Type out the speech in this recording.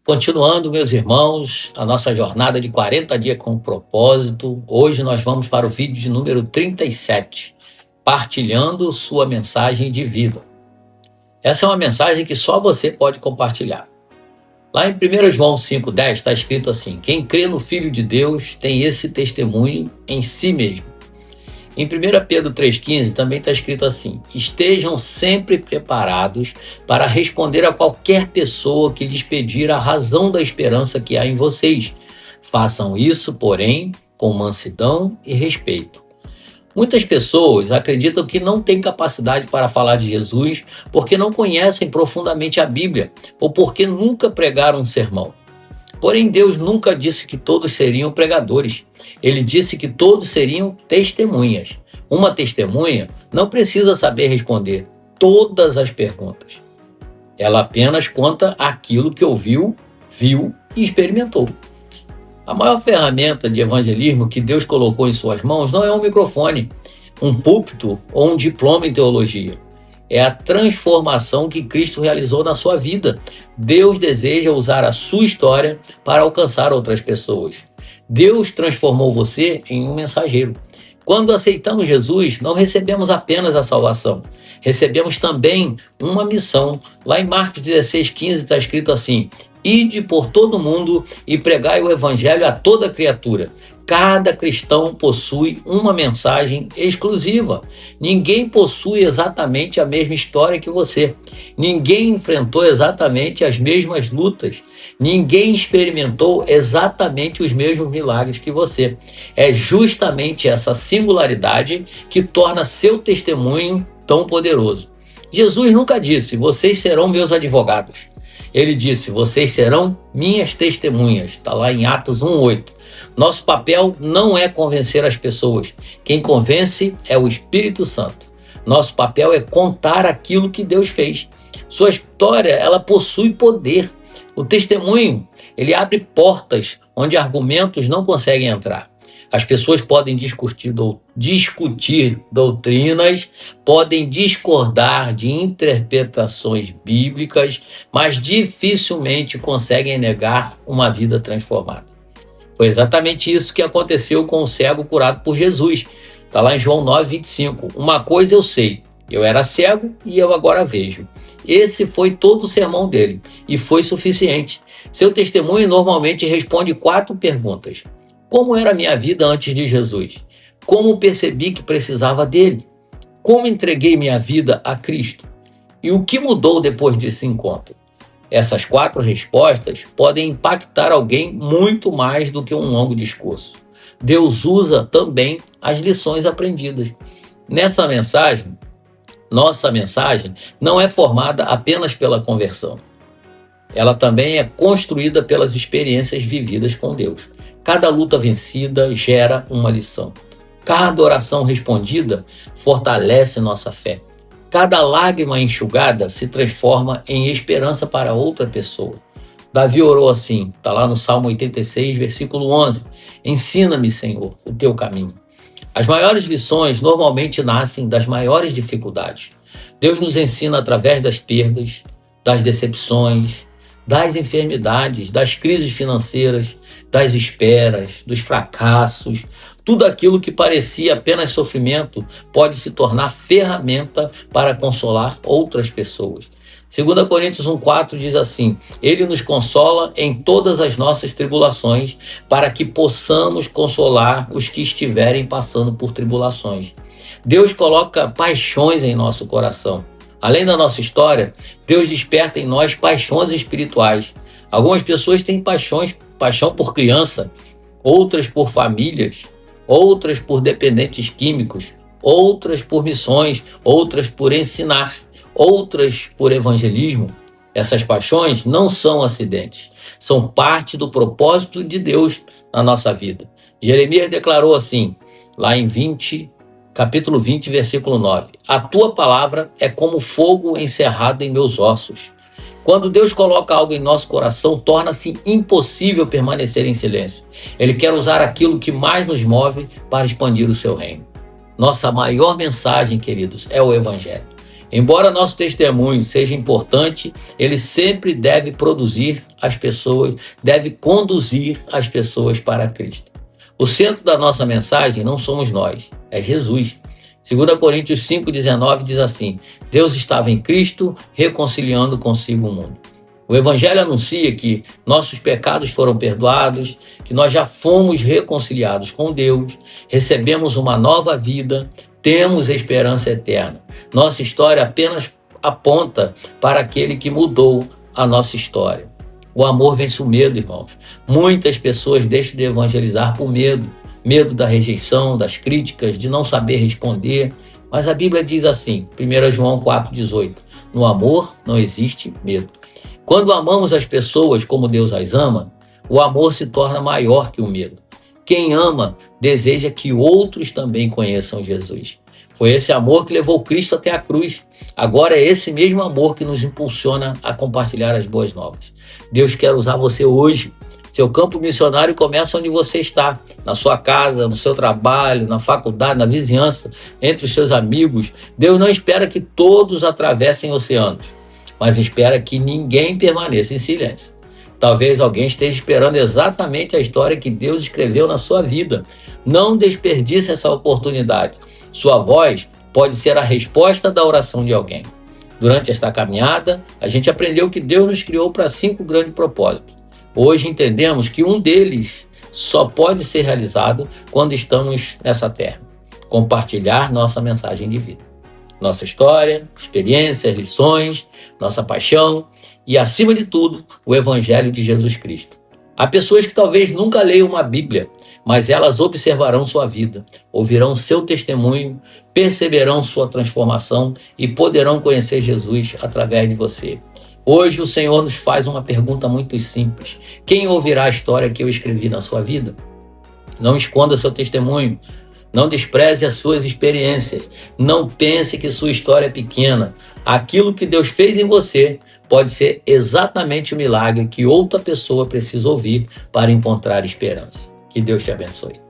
Continuando, meus irmãos, a nossa jornada de 40 dias com propósito. Hoje nós vamos para o vídeo de número 37, partilhando sua mensagem de vida. Essa é uma mensagem que só você pode compartilhar. Lá em 1 João 5,10 está escrito assim: quem crê no Filho de Deus tem esse testemunho em si mesmo. Em 1 Pedro 3,15 também está escrito assim: estejam sempre preparados para responder a qualquer pessoa que lhes pedir a razão da esperança que há em vocês. Façam isso, porém, com mansidão e respeito. Muitas pessoas acreditam que não têm capacidade para falar de Jesus porque não conhecem profundamente a Bíblia ou porque nunca pregaram um sermão. Porém, Deus nunca disse que todos seriam pregadores. Ele disse que todos seriam testemunhas. Uma testemunha não precisa saber responder todas as perguntas. Ela apenas conta aquilo que ouviu, viu e experimentou. A maior ferramenta de evangelismo que Deus colocou em suas mãos não é um microfone, um púlpito ou um diploma em teologia. É a transformação que Cristo realizou na sua vida. Deus deseja usar a sua história para alcançar outras pessoas. Deus transformou você em um mensageiro. Quando aceitamos Jesus, não recebemos apenas a salvação, recebemos também uma missão. Lá em Marcos 16,15 está escrito assim: ide por todo mundo e pregai o evangelho a toda criatura. Cada cristão possui uma mensagem exclusiva. Ninguém possui exatamente a mesma história que você. Ninguém enfrentou exatamente as mesmas lutas. Ninguém experimentou exatamente os mesmos milagres que você. É justamente essa singularidade que torna seu testemunho tão poderoso. Jesus nunca disse: vocês serão meus advogados. Ele disse: vocês serão minhas testemunhas. Está lá em Atos 1,8. Nosso papel não é convencer as pessoas. Quem convence é o Espírito Santo. Nosso papel é contar aquilo que Deus fez. Sua história, ela possui poder. O testemunho, ele abre portas onde argumentos não conseguem entrar. As pessoas podem discutir doutrinas, podem discordar de interpretações bíblicas, mas dificilmente conseguem negar uma vida transformada. Foi exatamente isso que aconteceu com o cego curado por Jesus. Está lá em João 9,25. Uma coisa eu sei, eu era cego e eu agora vejo. Esse foi todo o sermão dele e foi suficiente. Seu testemunho normalmente responde 4 perguntas. Como era a minha vida antes de Jesus? Como percebi que precisava dele? Como entreguei minha vida a Cristo? E o que mudou depois desse encontro? Essas 4 respostas podem impactar alguém muito mais do que um longo discurso. Deus usa também as lições aprendidas. Nessa mensagem, nossa mensagem não é formada apenas pela conversão. Ela também é construída pelas experiências vividas com Deus. Cada luta vencida gera uma lição. Cada oração respondida fortalece nossa fé. Cada lágrima enxugada se transforma em esperança para outra pessoa. Davi orou assim, está lá no Salmo 86, versículo 11. Ensina-me, Senhor, o teu caminho. As maiores lições normalmente nascem das maiores dificuldades. Deus nos ensina através das perdas, das decepções, das enfermidades, das crises financeiras, das esperas, dos fracassos. Tudo aquilo que parecia apenas sofrimento pode se tornar ferramenta para consolar outras pessoas. 2 Coríntios 1,4 diz assim: ele nos consola em todas as nossas tribulações, para que possamos consolar os que estiverem passando por tribulações. Deus coloca paixões em nosso coração. Além da nossa história, Deus desperta em nós paixões espirituais. Algumas pessoas têm paixão por criança, outras por famílias, outras por dependentes químicos, outras por missões, outras por ensinar, outras por evangelismo. Essas paixões não são acidentes, são parte do propósito de Deus na nossa vida. Jeremias declarou assim, lá em capítulo 20, versículo 9: a tua palavra é como fogo encerrado em meus ossos. Quando Deus coloca algo em nosso coração, torna-se impossível permanecer em silêncio. Ele quer usar aquilo que mais nos move para expandir o seu reino. Nossa maior mensagem, queridos, é o Evangelho. Embora nosso testemunho seja importante, ele sempre deve conduzir as pessoas para Cristo. O centro da nossa mensagem não somos nós, é Jesus. 2 Coríntios 5,19 diz assim: Deus estava em Cristo reconciliando consigo o mundo. O Evangelho anuncia que nossos pecados foram perdoados, que nós já fomos reconciliados com Deus, recebemos uma nova vida, temos esperança eterna. Nossa história apenas aponta para aquele que mudou a nossa história. O amor vence o medo, irmãos. Muitas pessoas deixam de evangelizar por medo. Medo da rejeição, das críticas, de não saber responder. Mas a Bíblia diz assim, 1 João 4,18, no amor não existe medo. Quando amamos as pessoas como Deus as ama, o amor se torna maior que o medo. Quem ama deseja que outros também conheçam Jesus. Foi esse amor que levou Cristo até a cruz. Agora é esse mesmo amor que nos impulsiona a compartilhar as boas novas. Deus quer usar você hoje. Seu campo missionário começa onde você está, na sua casa, no seu trabalho, na faculdade, na vizinhança, entre os seus amigos. Deus não espera que todos atravessem oceanos, mas espera que ninguém permaneça em silêncio. Talvez alguém esteja esperando exatamente a história que Deus escreveu na sua vida. Não desperdice essa oportunidade. Sua voz pode ser a resposta da oração de alguém. Durante esta caminhada, a gente aprendeu que Deus nos criou para 5 grandes propósitos. Hoje entendemos que um deles só pode ser realizado quando estamos nessa terra. Compartilhar nossa mensagem de vida. Nossa história, experiências, lições, nossa paixão e, acima de tudo, o Evangelho de Jesus Cristo. Há pessoas que talvez nunca leiam uma Bíblia, mas elas observarão sua vida, ouvirão seu testemunho, perceberão sua transformação e poderão conhecer Jesus através de você. Hoje o Senhor nos faz uma pergunta muito simples. Quem ouvirá a história que eu escrevi na sua vida? Não esconda seu testemunho. Não despreze as suas experiências. Não pense que sua história é pequena. Aquilo que Deus fez em você pode ser exatamente o milagre que outra pessoa precisa ouvir para encontrar esperança. Que Deus te abençoe.